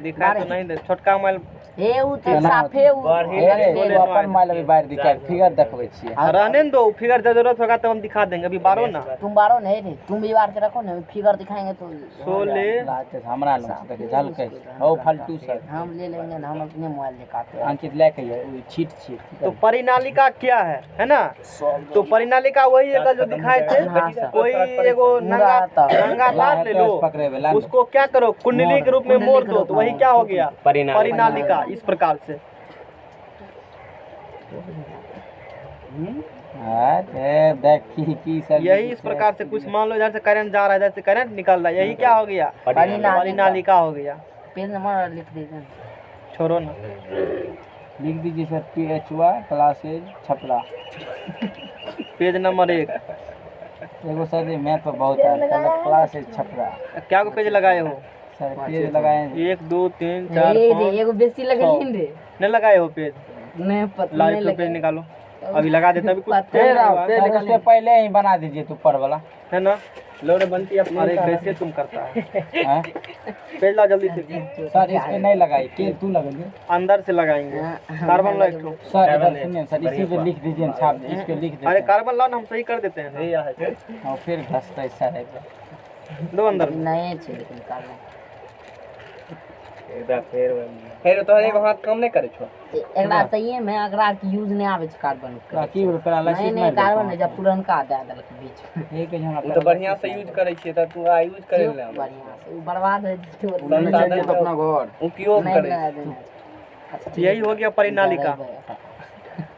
दिखा तो नहीं दे छोटका मोबाइल ए उ ते साफे उ अरे अपन मोबाइल अभी बाहर दिखा फिगर देखबै छियै। रहने दो, फिगर जरूरत होगा तो हम दिखा देंगे, अभी बारो ना। तुम बारो नहीं रे, तुम भी बार के रखो ना, फिगर दिखाएंगे तो 16 हमरा लोग से झलकै ओ फालतू सर हम ले लेंगे ना, हम अपने मोबाइल दिखाते हैं। अंकित लेके ये छीट छीट तो परिनालिका क्या है ना? तो परिनालिका वही है जो दिखाए थे। कोई एगो नंगा तार ले लो, उसको क्या करो कुंडली के रूप में मोड़ दो, तो वही क्या हो गया परिनालिका। इस प्रकार से अरे देखी की सर यही इस प्रकार से कुछ मान लो इधर से करंट जा रहा है, इधर से करंट निकल रहा है, यही क्या हो गया परिनालिका हो गया। पेज नंबर लिख दीजिए, छोड़ो ना, लिख दीजिए sir PH1 classes Chhapra page number 1। एगो सर ये मैथ पर बहुत है क्लासेज छपरा। क्या को पेज लगाए हो सर पेज लगाए 1 2 3 4 5 एगो बेसी लगलिन रे, नहीं लगाए हो पेज? नहीं पता लाइव नहीं पे लगे। पेज निकालो, अभी लगा देता अभी कुछ उससे पहले ही बना दीजिए तो ऊपर वाला है ना। लोड बनती है अरे कैसे तुम करता है हैं? पेज ला जल्दी से। सर इस पे नहीं लगाई के तू लगेंगे अंदर से लगाएंगे कार्बन ला एक ठो। सर इधर सुनिए सर इसी पे लिख दीजिए छाप इस पे लिख अरे दीजिए कार्बन ला ना, हम सही कर देते हैं और फिर घसता है सर दो अंदर में। नहीं छे लेकिन काल फिर तो एक हाथ काम नहीं करे छो एकरा सही में अगरा के यूज नहीं आवे छै कार्बन के। की बोल पैरालिसिस नहीं कार्बन नहीं, जब पुरनका दे देलक बीच में एक जना तो बढ़िया से यूज करे छिए त तू आ यूज करे ले बढ़िया से उ बर्बाद है तो अपना घर उपयोग करे। यही हो गया परिनालिका।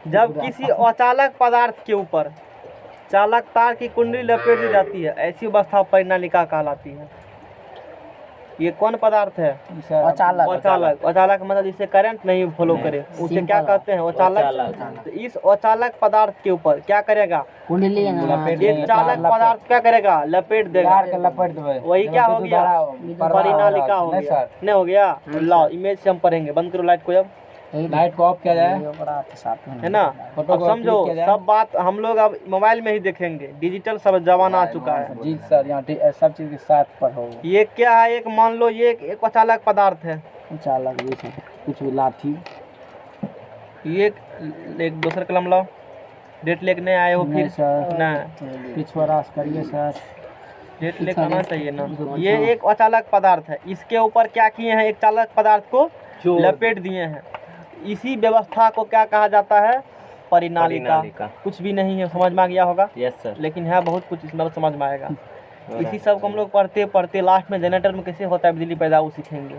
जब किसी अचालक पदार्थ के ऊपर चालक तार की कुंडली लपेट दी जाती है, ऐसी अवस्था परिनालिका कहलाती है। ये कौन पदार्थ है? अचालक। अचालक मतलब जिससे करंट नहीं फ्लो करे, उसे क्या कहते हैं? अचालक। तो इस अचालक पदार्थ के ऊपर क्या करेगा? कुंडली एक चालक पदार्थ क्या करेगा? लपेट देगा। लपेट देबै वही क्या हो गया? परिनालिका हो गया। नहीं हो गया? लाओ इमेज से हम पढ़ेंगे। बंद करो लाइट को, जब लाइट को ऑफ किया जाए है ना। अब समझो सब बात हम लोग अब मोबाइल में ही देखेंगे, डिजिटल सब जमाना आ चुका है। जी सर यहाँ सब चीज के साथ पर हो। ये क्या है? एक मान लो ये एक अचालक पदार्थ है। चालक भी सर कुछ भी लाठी ये एक दूसरा कलम लाओ, डेट लेके नहीं आए हो फिर ना पिछवाड़ा करिए सर, डेट लेके आना चाहिए ना। ये एक अचालक पदार्थ है, इसके ऊपर क्या किए हैं? एक चालक पदार्थ को लपेट दिए हैं। इसी व्यवस्था को क्या कहा जाता है? परिनालिका। कुछ भी नहीं है, समझ में आ गया होगा? Yes sir. लेकिन है बहुत कुछ, इसमें समझ में आएगा। इसी सब को हम लोग पढ़ते पढ़ते लास्ट में जनरेटर में कैसे होता है बिजली पैदा वो सीखेंगे।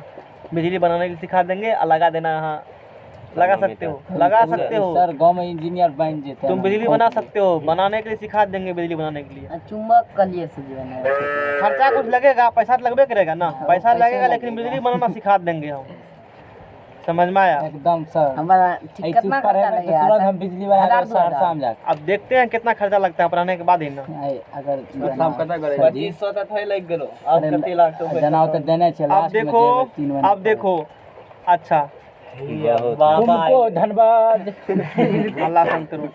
बिजली बनाने के लिए सिखा देंगे और लगा देना। यहाँ लगा सकते हो, लगा सकते हो सर। गाँव में इंजीनियर बन जेते तुम बिजली बना सकते हो, बनाने के लिए सिखा देंगे। बिजली बनाने के लिए चुंबक कलिए से जीवन खर्चा कुछ लगेगा, पैसा तो लगबे करेगा ना, पैसा लगेगा, लेकिन बिजली बनाना सिखा देंगे हम। समझ में आया? एकदम सर। हमारा कितना खर्चा लगेगा? तुरंत हम बिजली वाला सहरसा में जाके अब देखते हैं कितना खर्चा लगता है पढ़ाने के बाद ही ना। अगर काम करता करे 2500 तक है लग गेलो। अब कितने लाख तो जना तो देने छे लास्ट में। अब देखो अच्छा तुमको धन्यवाद अल्लाह संतरू।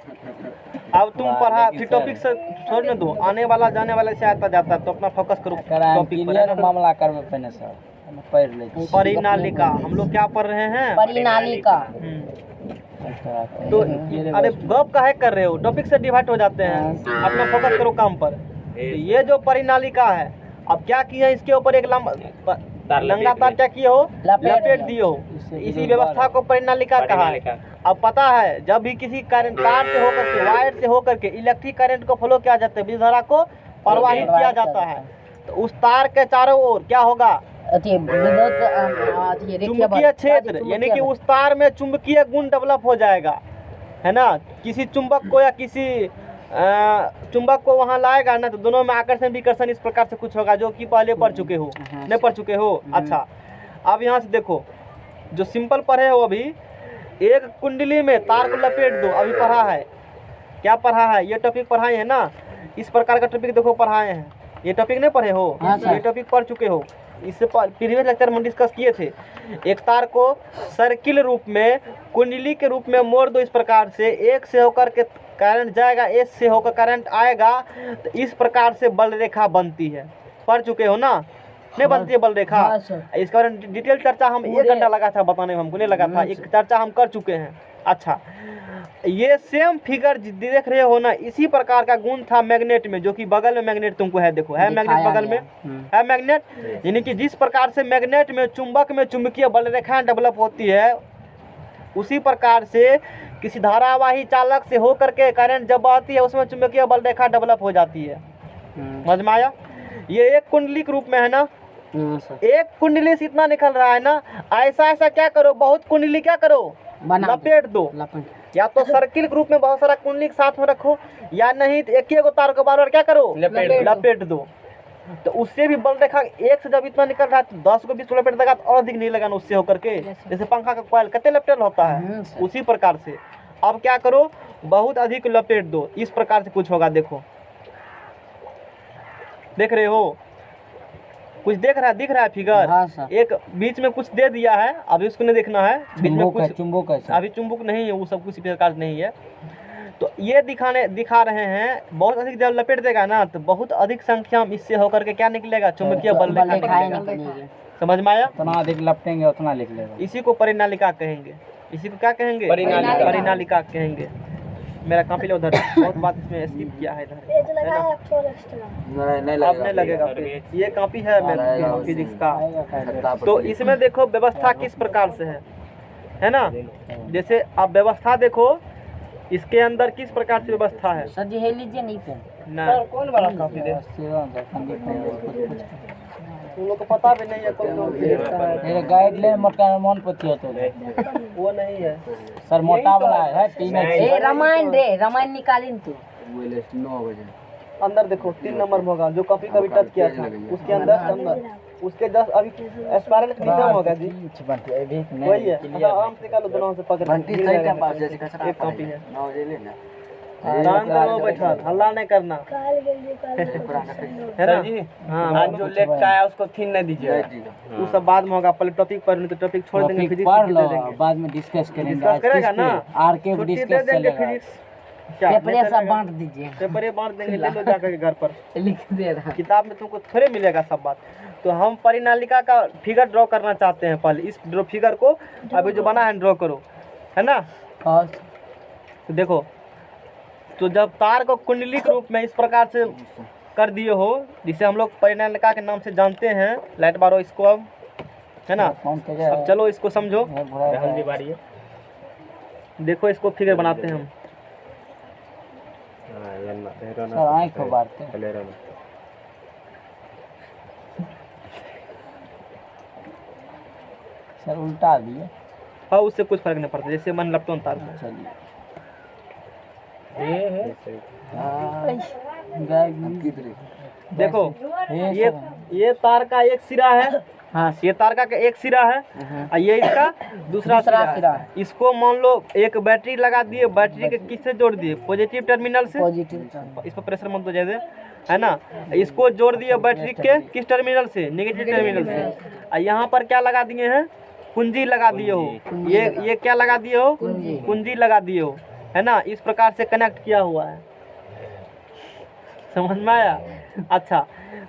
अब तुम पढ़ा फिर टॉपिक से छोड़ने दो, आने वाला जाने वाला से आता जाता है, तो अपना फोकस करो टॉपिक पर। मामला करबे पहले सर पढ़ ले। परिनालिका हम लोग क्या पढ़ रहे हैं? परिनालिका। तो अरे गप काहे कर रहे हो? टॉपिक से डिवाइड हो जाते हैं, अपना फोकस करो काम पर। ये जो परिनालिका है, अब क्या किया इसके ऊपर एक नंगा तार क्या किए हो? लपेट दिए हो। इसी व्यवस्था को परिनालिका कहा है। अब पता है जब भी किसी करंट तार से होकर के, वायर से होकर के इलेक्ट्रिक करंट को फ्लो किया जाता है, विद्युत धारा को प्रवाहित किया जाता है, तो उस तार के चारों ओर क्या होगा? चुंबकीय क्षेत्र, यानी कि उस तार में चुंबकीय गुण डेवलप हो जाएगा, है ना। किसी चुंबक को या किसी चुंबक को वहां लाएगा ना, तो दोनों में आकर्षण विकर्षण इस प्रकार से कुछ होगा, जो कि पहले पढ़ चुके हो। नहीं पढ़ चुके हो? अच्छा, अब यहाँ से देखो जो सिंपल पढ़े हो अभी, एक कुंडली में तार को लपेट दो। अभी पढ़ा है, क्या पढ़ा है? ये टॉपिक पढ़ाए हैं ना, इस प्रकार का टॉपिक देखो पढ़ाए हैं। ये टॉपिक नहीं पढ़े हो? ये टॉपिक पढ़ चुके हो, इससे प्रीवियस लेक्चर में डिस्कस किए थे। एक तार को सर्किल रूप में कुंडली के रूप में मोड़ दो इस प्रकार से, एक से होकर के करंट जाएगा, एक से होकर करंट आएगा, तो इस प्रकार से बल रेखा बनती है। पढ़ चुके हो ना? नहीं बनती है बल रेखा। हाँ सर। इसके बारे में डिटेल चर्चा हम 1 घंटा लगा था बताने में, हमको नहीं लगा था, एक चर्चा हम कर चुके हैं। अच्छा, ये सेम फिगर देख रहे हो ना, इसी प्रकार का गुण था मैग्नेट में, जो कि बगल में मैग्नेट तुमको है, देखो है मैग्नेट दिखाया बगल में, गया। है मैग्नेट। यानी कि जिस प्रकार से मैग्नेट में चुंबक में चुंबकीय बल रेखाएं डेवलप होती है, उसी प्रकार से किसी धारावाही चालक से होकर के करंट जब बहती है उसमें चुंबकीय बल रेखा डेवलप हो जाती है। समझ में आया? ये एक कुंडली के रूप में है ना, हाँ सर। एक कुंडली से इतना निकल रहा है ना, ऐसा ऐसा क्या करो, बहुत कुंडली क्या करो, बना लपेट दो, लपेट। या तो सर्किल के रूप में बहुत सारा कुंडली के साथ में रखो, या नहीं तो एक ही एगो तार को बार बार क्या करो, लपेट दो। तो उससे भी बल रेखा एक से जब इतना निकल रहा है तो 10 को 20 को लपेट देगा तो और अधिक नहीं लगाना उससे होकर के, जैसे पंखा का कॉइल कितने लपेट होता है, उसी प्रकार से अब क्या करो, बहुत अधिक लपेट दो। इस प्रकार से कुछ होगा, देखो देख रहे हो, कुछ दिख रहा है फिगर। हाँ सर। एक बीच में कुछ दे दिया है, अभी उसको नहीं देखना है, बीच में चुंबक है, कुछ चुंबक है सर। अभी चुंबक नहीं है, वो सब कुछ प्रकार नहीं है। तो ये दिखा रहे हैं, बहुत अधिक जब लपेट देगा ना तो बहुत अधिक संख्या में इससे होकर के क्या निकलेगा, चुंबकीय बल बल रेखा रेखाएं निकलेगा। निकलेगी। समझ में आया? जितना अधिक लपटेंगे उतना लिख लेगा। इसी को परिनालिका कहेंगे, इसी को क्या कहेंगे, परिनालिका। परिनालिका कहेंगे। मेरा कॉपी लो उधर, बहुत बात इसमें स्किप किया है इधर, है ना? अब नहीं लगेगा पेज, ये कॉपी है मेरा फिजिक्स का। तो इसमें देखो व्यवस्था किस प्रकार से है ना, जैसे आप व्यवस्था देखो, इसके अंदर किस प्रकार से व्यवस्था है सर जी, है लीजिए नहीं पे। ना। कौन वाला कॉपी दे, तुम लोग को पता भी नहीं है कौन फिजिक्स का है, ये गाइडलाइन मोटा मन पति होता है। वो नहीं है सर मोटा वाला है 3 ए रामायण रे, रामायण निकालिन तू। अंदर देखो 3 नंबर में होगा, जो कॉपी कभी टच किया था उसके अंदर उसके 10 अभी स्पाइरल के नीचे में होगा जी, वही है। अच्छा, आराम से निकालो, दोनों से पकड़ के। एक कॉपी है, आराम करो, बैठा, हल्ला नहीं करना, है ना जी? हाँ, जो लेट का है उसको थीन नहीं दीजिए, वो सब बाद में होगा, पहले टॉपिक पढ़, तो टॉपिक छोड़ देंगे, फिजिक्स पढ़ लो, दे देंगे, बाद में डिस्कस करेंगे। डिस्कस करेगा ना, आर के छुट्टी दे डिस्कस देंगे चलेगा। फिजिक्स, क्या पेपर सब चलेगा? बांट दीजिए, पेपर ये बांट देंगे, ले लो जाकर के घर पर, लिख दे रहा। किताब में तुमको थोड़े मिलेगा सब बात। तो हम परिनालिका का फिगर ड्रॉ करना चाहते हैं, पहले इस फिगर को अभी जो बना है ड्रॉ करो, है ना? हाँ तो देखो, तो जब तार को कुंडली के रूप में इस प्रकार से कर दिए हो, जिसे हम लोग परिनालिका के नाम से जानते हैं, लाइट बारो इसको अब, है ना? अब चलो इसको समझो, देखो इसको फिगर बनाते हैं हम। सर आँख को बारते हैं। सर उल्टा दिए। हाँ, उससे कुछ फर्क नहीं पड़ता, जैसे मन लपटों तार में। चलिए देखो ये तार का एक सिरा है, हाँ ये तार का एक सिरा है, और ये इसका दूसरा सिरा है। इसको मान लो एक बैटरी लगा दिए, बैटरी के किससे जोड़ दिए, पॉजिटिव टर्मिनल से, पॉजिटिव। इस पर प्रेशर मत दो जैसे, है ना? इसको जोड़ दिए बैटरी के किस टर्मिनल से, नेगेटिव टर्मिनल से। और यहाँ पर क्या लगा दिए हैं, कुंजी लगा दिए हो, ये क्या लगा दिए हो, कुंजी लगा दिए हो, है ना? इस प्रकार से कनेक्ट किया हुआ है, समझ में आया? अच्छा,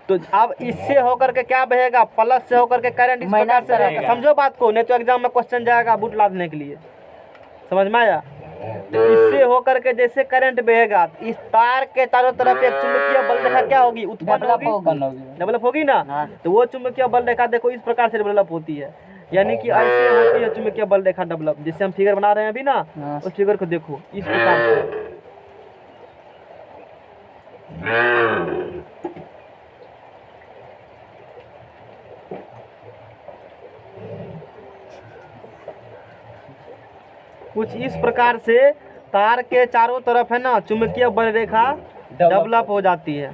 तो अब इससे होकर के क्या बहेगा, प्लस से होकर के करंट इस प्रकार से रहेगा। समझो बात को, नहीं तो एग्जाम में क्वेश्चन जाएगा बूट लादने के लिए। समझ में आया? तो इससे होकर के जैसे करंट बहेगा, इस तार के चारों तरफ एक चुंबकीय बल रेखा क्या होगी, उत्पन्न होगी, डेवलप होगी ना। तो वो चुंबकीय बल रेखा देखो इस प्रकार से डेवलप होती है, यानी कि ऐसे होती है चुंबकीय बल रेखा डेवलप, जिससे हम फिगर बना रहे हैं अभी ना, उस फिगर को देखो इस प्रकार से। कुछ इस प्रकार से तार के चारों तरफ है ना चुंबकीय बल रेखा डेवलप हो जाती है।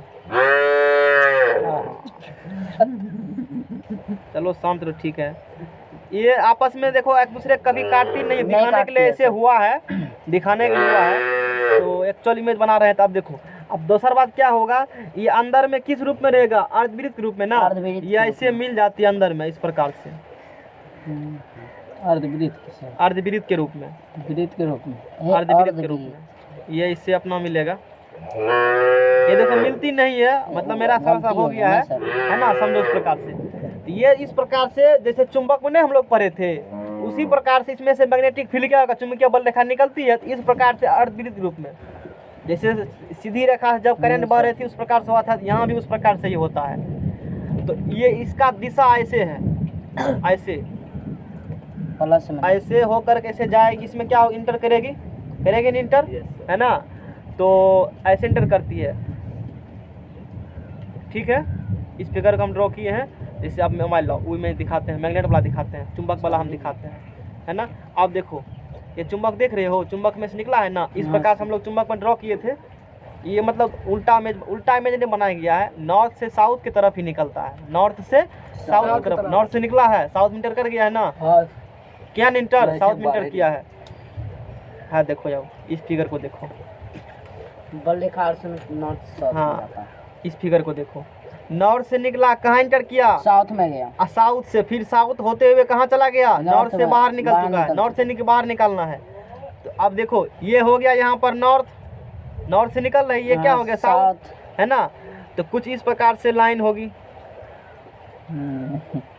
चलो शांत रहो, ठीक है। ये आपस में देखो एक दूसरे कभी काटती नहीं, दिखाने के लिए ऐसे हुआ है, दिखाने के लिए हुआ है। तो एक्चुअल इमेज बना रहे हैं, तो अब देखो, अब दूसरा बात क्या होगा, ये अंदर में किस रूप में रहेगा, अर्धवृत्त के रूप में ना, ये ऐसे मिल जाती है अंदर में इस प्रकार से, अर्धवृत्त के रूप में, वृत्त के रूप में, अर्धवृत्त के रूप में ये इससे अपना मिलेगा। ये देखो मिलती नहीं है, मतलब मेरा थोड़ा सा हो गया है ना, समझो इस प्रकार से। तो ये इस प्रकार से जैसे चुंबक में नहीं हम लोग पढ़े थे, उसी प्रकार से इसमें से मैग्नेटिक फील्ड क्या होगा, चुंबकीय बल रेखा निकलती है, तो इस प्रकार से अर्धवृत्त रूप में, जैसे सीधी रेखा से जब करंट बह रही थी उस प्रकार से हुआ था, यहाँ भी उस प्रकार से ही होता है। तो ये इसका दिशा ऐसे है, ऐसे प्लस में ऐसे होकर कैसे जाएगी, इसमें क्या इंटर करेगी, करेगी नहीं इंटर, है ना, तो ऐसे इंटर करती है। ठीक है, इस फिगर को हम ड्रॉ किए हैं, जैसे आप मोबाइल लो वो में दिखाते हैं, मैग्नेट वाला दिखाते हैं, चुंबक वाला हम दिखाते हैं, है ना। आप देखो ये चुंबक देख रहे हो, चुंबक में से निकला है ना, इस प्रकार से हम लोग चुंबक में ड्रॉ किए थे। ये मतलब उल्टा इमेज नहीं बनाया गया है, नॉर्थ से साउथ की तरफ ही निकलता है, नॉर्थ से साउथ की तरफ, नॉर्थ से निकला है साउथ में इंटर कर गया है ना, क्या इंटर साउथ में इंटर किया है। हाँ देखो जाओ इस फिगर को देखो, बल रेखा और से नॉर्थ साउथ हाँ। में जाता है। इस फिगर को देखो, नॉर्थ से निकला, कहाँ इंटर किया, साउथ में गया, साउथ से, फिर साउथ होते हुए कहाँ चला गया, नॉर्थ से में, बाहर निकल बाहर चुका है, निकल नॉर्थ से बाहर निकालना है। तो अब देखो ये हो गया यहाँ पर नॉर्थ, नॉर्थ से निकल रही है, ये क्या हो गया साउथ, है ना। तो कुछ इस प्रकार से लाइन होगी,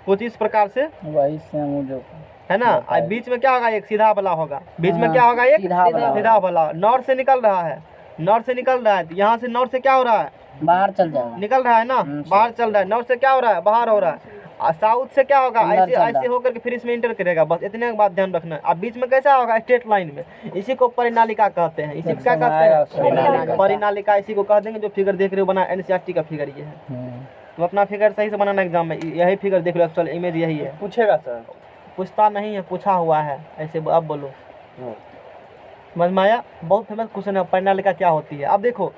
कुछ इस प्रकार से, वही सेम जो है ना। अब बीच में क्या होगा, एक सीधा वाला होगा, बीच में क्या होगा, एक सीधा वाला, नॉर्थ से निकल रहा है, नॉर्थ से निकल रहा है, तो यहाँ से नॉर्थ से क्या हो रहा है, बाहर चल जाएगा, निकल रहा है ना, बाहर चल रहा है, नॉर्थ से क्या हो रहा है, बाहर हो रहा है। और साउथ से क्या होगा, ऐसे ऐसे होकर के फिर इसमें इंटर करेगा, बस इतने का बात ध्यान रखना है। अब बीच में कैसा होगा, स्ट्रेट लाइन में, इसी को परिनालिका कहते हैं, इसी को क्या कहते हैं, परिनालिका, इसी को कह देंगे। जो फिगर देख रहे हो बना एनसीईआरटी का फिगर ये है, तो अपना फिगर सही से बनाना एग्जाम में, यही फिगर देख लो, एक्चुअल इमेज यही है। पूछेगा सर, पूछता नहीं है, पूछा हुआ है ऐसे, अब बोलो। समझ में आया, बहुत फेमस क्वेश्चन है, परिनालिका क्या होती है। अब देखो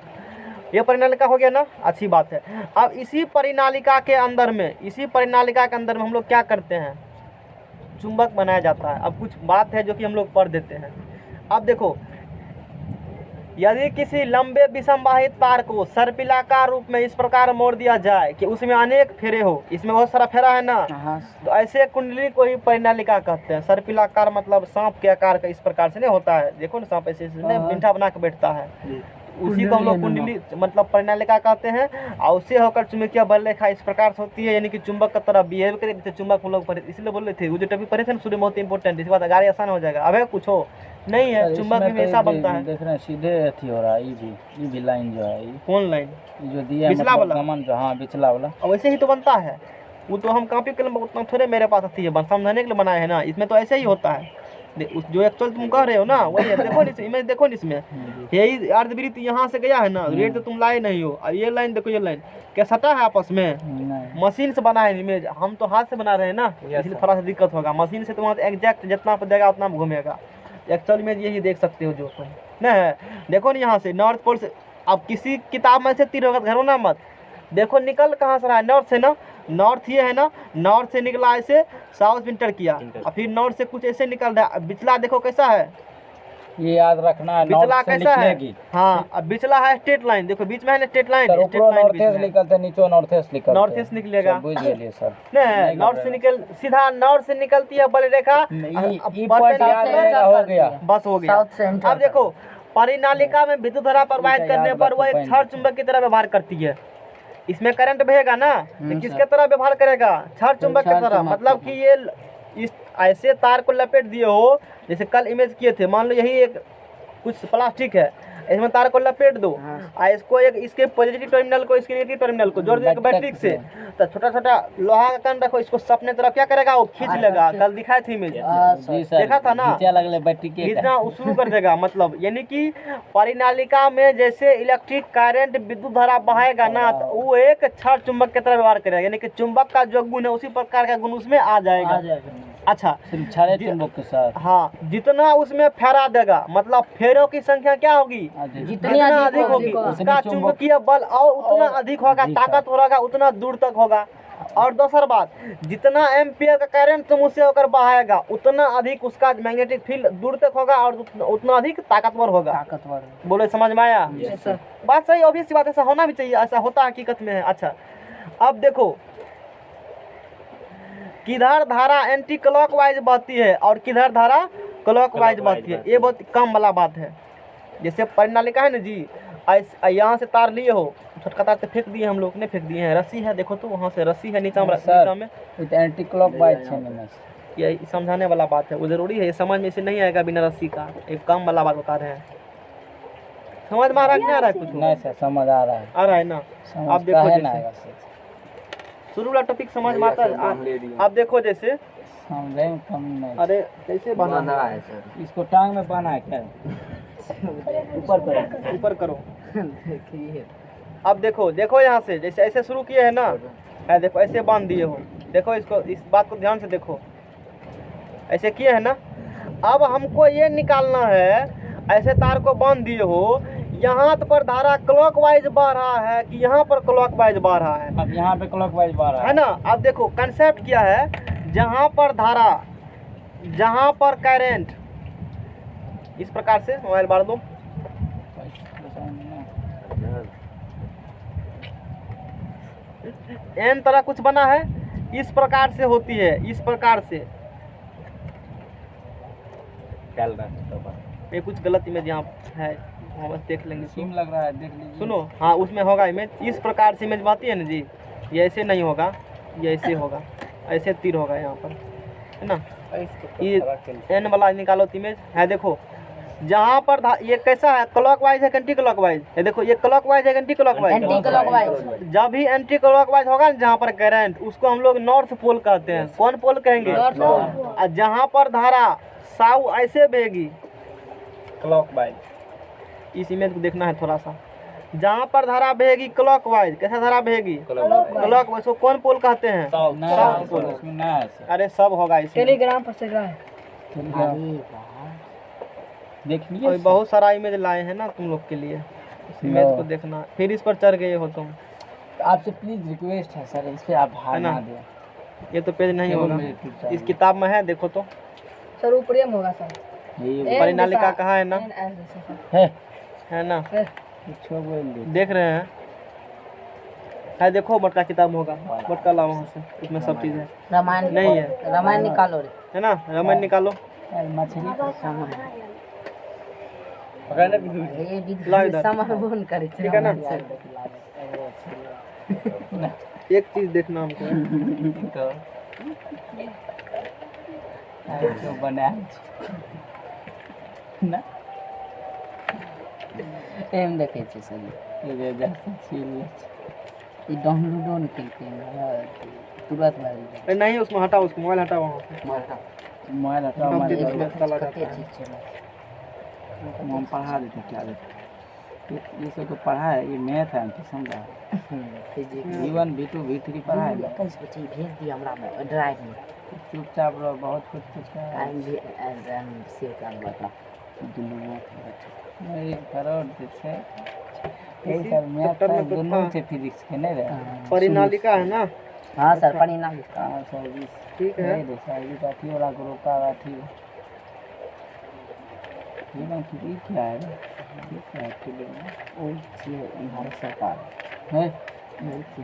ये परिनालिका हो गया ना, अच्छी बात है। अब इसी परिनालिका के अंदर में, इसी परिनालिका के अंदर में हम लोग क्या करते हैं, चुंबक बनाया जाता है। अब कुछ बात है जो कि हम लोग पढ़ देते हैं। अब देखो, यदि किसी लंबे विषमवाहित तार को सर्पिलाकार रूप में इस प्रकार मोड़ दिया जाए कि उसमें अनेक फेरे हो, इसमें बहुत सारा फेरा है ना, तो ऐसे कुंडली को ही परिनालिका कहते हैं। सर्पिलाकार मतलब सांप के आकार का इस प्रकार से नहीं होता है, देखो ना सांप ऐसे बिंठा बना के बैठता है, उसी को हम लोग कुंडली मतलब परिनालिका कहते हैं। और उससे होकर चुंबकीय बल रेखा इस प्रकार से होती है, यानी कि चुंबक की तरह बिहेव करे, जैसे चुंबक हम लोग पढ़े, इसलिए बोल रहे थे वो जो टॉपिक पढ़े थे ना शुरू में, बहुत इंपॉर्टेंट, इस बात गाड़ी आसान हो जाएगा। अब कुछ हो नहीं है, चुंबक भी वैसा बनता है। देख रहे हैं सीधे अथी हो रहा है, ये भी लाइन जो है, कौन लाइन जो दिया पिछला वाला, जो, हाँ पिछला वाला, और वैसे ही तो बनता है। वो तो हम कॉपी कलम उतना थोड़े मेरे पास आती है, समझाने के लिए बनाए है ना, इसमें तो ऐसे ही होता है। जो एक्चुअल तुम कह रहे हो ना वही है, देखो इमेज देखो इसमें, यही अर्धवृत्त यहाँ से गया है ना, रेट तो तुम लाए नहीं हो। और ये लाइन देखो, ये लाइन क्या सटा है आपस में, मशीन से बना है इमेज, हम तो हाथ से बना रहे हैं ना, इसलिए थोड़ा सा दिक्कत होगा। मशीन से तो एग्जैक्ट जितना पर देगा उतना घूमेगा, एक्चुअल इमेज यही देख सकते हो जो ना है। देखो ना यहाँ से नॉर्थ पोल से, अब किसी किताब में से तीर होगा घरों ना मत, देखो निकल कहाँ से रहा है, नॉर्थ से ना, नॉर्थ ये है ना, नॉर्थ से निकला ऐसे साउथ इंटर किया, और फिर नॉर्थ से कुछ ऐसे निकल रहा है। बिचला देखो कैसा है, ये याद रखना है, बिचला कैसा है, हाँ अब बिचला है स्ट्रेट लाइन, देखो बीच में है ना स्ट्रेट लाइन, स्ट्रेट लाइन निकलते नीचे नॉर्थ ईस्ट निकलते, नॉर्थ ईस्ट निकलेगा, बुझ गेलिए सर। नहीं नॉर्थ से निकल सीधा नॉर्थ से निकलती है बल रेखा, हो गया, बस हो गया। अब देखो परिनालिका में विद्युत धारा प्रवाहित करने पर वह एक क्षण चुंबक की तरह व्यवहार करती है। इसमें करंट बहेगा ना, तो किसके तरह व्यवहार करेगा, क्षण चुंबक की तरह। मतलब कि ये इस ऐसे तार को लपेट दिए हो, जैसे कल इमेज किए थे, मान लो यही एक कुछ प्लास्टिक है, इसमें तार को लपेट दो, और इसको एक इसके पॉजिटिव टर्मिनल को इसके नेगेटिव टर्मिनल को जोड़ दो एक बैटरी से, तो छोटा छोटा लोहा का कण रखो, इसको अपने तरफ क्या करेगा, वो खींच लेगा। कल दिखाए थे इमेज, देखा था ना, खींचना शुरू कर देगा। मतलब यानी कि परिनालिका में जैसे इलेक्ट्रिक करंट विद्युत धारा बहाएगा ना, तो वो एक क्षण चुंबक की तरह व्यवहार करेगा, यानी कि चुंबक का जो गुण है उसी प्रकार का गुण उसमें आ जाएगा। अच्छा, चुंबक के साथ, हाँ जितना उसमें फेरा देगा, मतलब फेरों की संख्या क्या होगी, जितना अधिक होगी उसका चुंबकीय बल और उतना अधिक होगा, ताकत होगा, उतना दूर तक होगा। और दूसरी बात, जितना एम्पियर का करंट तुम उससे होकर बहाएगा, उतना अधिक उसका मैग्नेटिक फील्ड दूर तक होगा और उतना अधिक ताकतवर होगा। बोलो समझ में आया? बात सही, ऑब्वियस बात, ऐसा होना भी चाहिए, ऐसा होता हकीकत में है। अच्छा अब देखो, किधर धारा एंटी क्लॉकवाइज बहती है और किधर धारा क्लॉकवाइज बहती है, ये बहुत कम वाला बात है। जैसे परिनालिका है ना जी, यहाँ से तार लिए हो, छोटका तार से फेंक दिए हम लोग, नहीं फेंक दिए हैं, रस्सी है देखो तो वहाँ से रस्सी है नीचा में, सर। नीचा में। एंटी क्लॉकवाइज है ना। ये समझाने वाला बात है, वो जरूरी है, ये समझ में से नहीं आएगा बिना रस्सी का, एक काम वाला बात बता रहे हैं। समझ में आ रहा है कि नहीं आ रहा है कुछ? नहीं सर, समझ आ रहा है। आ रहा है ना। समझ आप देखो काहे ना जैसे आएगा सर। शुरू वाला टॉपिक समझ में आता है। आप देखो जैसे, समझे में कम नहीं। अरे कैसे बना है, इसको टांग में बांधा है क्या? ऊपर करो, ऊपर करो। देखिए अब देखो, देखो यहाँ से जैसे ऐसे शुरू किए है ना, है देखो ऐसे बांध दिए हो, देखो इसको, इस बात को ध्यान से देखो, ऐसे किए है ना। अब हमको ये निकालना है, ऐसे तार को बांध दिए हो, यहाँ पर धारा क्लॉकवाइज बह रहा है कि यहाँ पर क्लॉकवाइज बह रहा है, अब यहाँ पे क्लॉकवाइज बह रहा है ना। अब देखो कंसेप्ट क्या है, जहाँ पर धारा, जहाँ पर करंट, इस प्रकार से मोबाइल बांध दो, एन तरह कुछ बना है, इस प्रकार से होती है, इस प्रकार से। ये कुछ गलत इमेज यहाँ है, हम बस देख लेंगे। सीम लग रहा है, देख लीजिए। सुनो, हाँ उसमें होगा इमेज, इस प्रकार से इमेज आती है ना जी, ये ऐसे नहीं होगा, ये ऐसे होगा, ऐसे तीर होगा यहाँ पर, है ना। ये एन वाला निकालो इमेज है, देखो जहाँ पर ये कैसा है, क्लॉकवाइज है एंटी क्लॉकवाइज, ये देखो ये क्लॉकवाइज है एंटी क्लॉकवाइज। एंटी क्लॉकवाइज जब भी एंटी क्लॉकवाइज होगा ना जहाँ पर करंट, उसको हम लोग नॉर्थ पोल कहते हैं। कौन पोल कहेंगे? और जहाँ पर धारा साउ ऐसे बहेगी, क्लॉकवाइज। इस इमेज को देखना है थोड़ा सा, जहाँ पर धारा बहेगी क्लॉकवाइज, कैसा धारा बहेगी? क्लॉकवाइज। को कौन पोल कहते हैं? South pole. अरे सब होगा इसमें, टेलीग्राम पर से गए। देख लीजिए। और बहुत सारा इमेज लाए हैं ना तुम लोग के लिए, इस इमेज को देखना, फिर इस पर चढ़ गए हो तुम। आपसे प्लीज रिक्वेस्ट है सर, इस पे आप भार ना? ना दें। ये तो पेज नहीं केवल होगा, मेरे picture इस किताब में है, देखो तो सर ऊपर में होगा सर। ये परिनालिका कहाँ है ना, है ना, कुछ बोल दे। देख रहे हैं, है देखो बटका किताब में होगा, बटका लाओ वहाँ से, इसमें सब चीज़ है। रामायण नहीं है, रामायण निकालो रे। है ना, रामायण निकालो। मछली का ये ला विधि इधर। समय बोन करे ठीक है ना? ना एक चीज़ देखना हमको, तो बना ना एम देखे छे सर। ये जैसे छील ये डाउनलोड ऑन करते हैं तुरंत भर अरे नहीं उसमें हटाओ, उसको मोबाइल हटाओ वहाँ से। मारता मोबाइल हटाओ, सब हमारे चीज़ घर में। इसमें चला जाता कते है। चीज छे हम पढ़ा देते क्या देते। ये सब तो पढ़ा है, ये मैथ है, हमको समझा है। फिजिक्स V1 V2 V3 पढ़ा है ना। कल से भेज दिया हमरा में ड्राइव में। चुपचाप रहो, बहुत कुछ कुछ है। टाइम भी एंड सेव कर बता नहीं करोड़ जैसे यही इसी सर मैथ चैप्टर में है, तो दोनों था। से फिजिक्स के नहीं रहे। परिनालिका है ना, हां सर परिणाम कहाँ सर इस ठीक है। नहीं सर ये काठी वाला ग्रुप का काठी ये ना कि क्या है ये क्या है फिल्म में भारत सरकार है।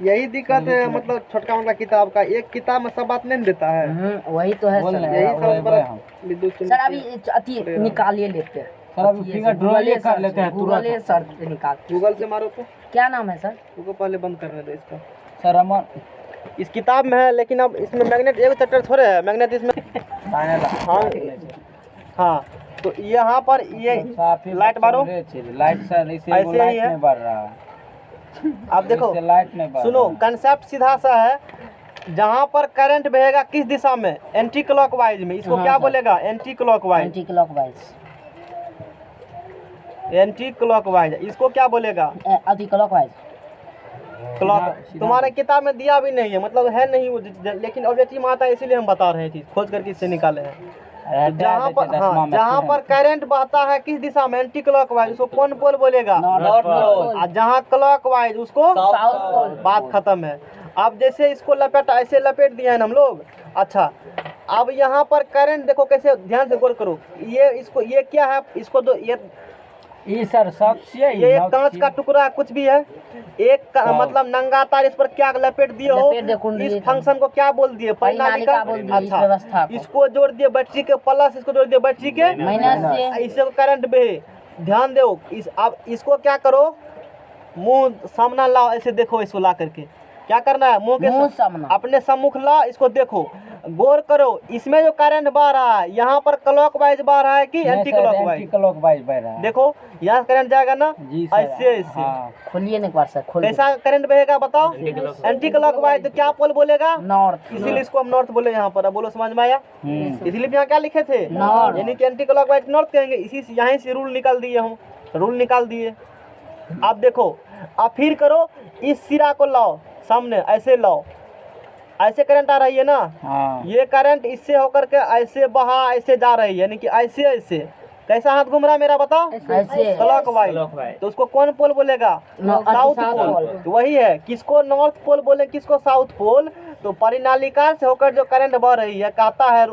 यही दिक्कत है, मतलब छोटका मोटा किताब का, एक किताब में सब बात नहीं देता है। वही तो है बोल सर। रहे यही हैं, सब वही बड़ा हम। विद्युत सर अभी अति निकालिए लेते हैं सर अभी फिगर ड्रॉ ये कर लेते हैं गूगल तुरंत। सर से निकाल। गूगल से मारो तो, क्या नाम है सर? उसको पहले बंद करने दो इसका। सर अमन इस किताब में है, लेकिन अब इसमें मैग्नेट एक चैप्टर थोड़े है, मैग्नेट इसमें। हाँ हाँ, तो यहाँ पर ये लाइट मारो, लाइट सर इसे ऐसे ही लाइट है। में बढ़ रहा है। आप देखो इससे लाइट नहीं बढ़ सुनो, रहा है। कंसेप्ट सीधा सा है, जहाँ पर करंट बहेगा किस दिशा में? एंटी क्लॉकवाइज में। इसको हाँ क्या सर। बोलेगा? Anti clockwise. Anti clockwise. Anti clockwise, इसको क्या बोलेगा? अति क्लॉकवाइज। क्लॉक। सीधा- तुम्हारे किताब में दिया भी नहीं है, मतलब है नहीं वो, लेकिन ऑब्जेक्टिव में आता है, इसीलिए हम बता रहे हैं, चीज खोज करके इससे निकाले हैं। रहता जहाँ है पर, जैसे हाँ, 10वां में जहाँ पर student। करंट बहता है किस दिशा में? एंटी क्लॉकवाइज, उसको कौन पोल बोलेगा? North pole. और जहाँ क्लॉकवाइज उसको साउथ पोल। बात खत्म है। अब जैसे इसको लपेटा, ऐसे लपेट दिया है ना हम लोग। अच्छा, अब यहाँ पर करंट देखो कैसे, ध्यान से गौर करो, ये इसको, ये क्या है? इसको दो, ये सर सच है, ये एक कांच का टुकड़ा कुछ भी है, एक सब। मतलब नंगा तार, इस पर क्या लपेट दिए हो? लपेट दे कुंडली इस का। फंक्शन को क्या बोल दिए? परिनालिका। परिनालिका बोल दिए इस व्यवस्था को। इसको जोड़ दिए बैटरी के प्लस, इसको जोड़ दिए बैटरी के माइनस से। इससे करंट बहे। ध्यान दो, इस अब इसको क्या करो, मुंह सामना लाओ, ऐसे देखो इसको ला करके। क्या करना है, मुंह मुंह के सामना। अपने सम्मुख ला, इसको देखो, गौर करो, इसमें जो करंट बह रहा है यहाँ पर क्लॉकवाइज बह रहा है कि एंटी क्लॉकवाइज? क्लॉकवाइज बह रहा है। देखो यहाँ करंट जाएगा ना, जी सर। ऐसे ऐसे। हाँ। खोलिए ना एक बार सर, खोल कैसा करंट बहेगा बताओ? Anti clockwise. तो क्या पोल बोलेगा? नॉर्थ। इसीलिए इसको हम नॉर्थ बोले यहाँ पर। अब बोलो समझ में आया? इसलिए यहाँ क्या लिखे थे? नॉर्थ। यानी कि एंटी क्लॉकवाइज नॉर्थ कहेंगे। इसी से यहीं से रूल निकाल दिए हम, रूल निकाल दिए। आप देखो, आप फिर करो, इस सिरा को लाओ सामने, ऐसे लाओ, ऐसे करंट आ रही है ना, हाँ। ये करंट इससे होकर के ऐसे बहा, ऐसे जा रही है, यानी कि ऐसे ऐसे। कैसा हाथ घूम रहा है मेरा बताओ? ऐसे। क्लॉकवाइज। तो उसको कौन पोल बोलेगा? South pole. तो वही है, किसको नॉर्थ पोल बोले, किसको साउथ पोल? तो परिनालिका से होकर जो करंट बह रही है, कहता है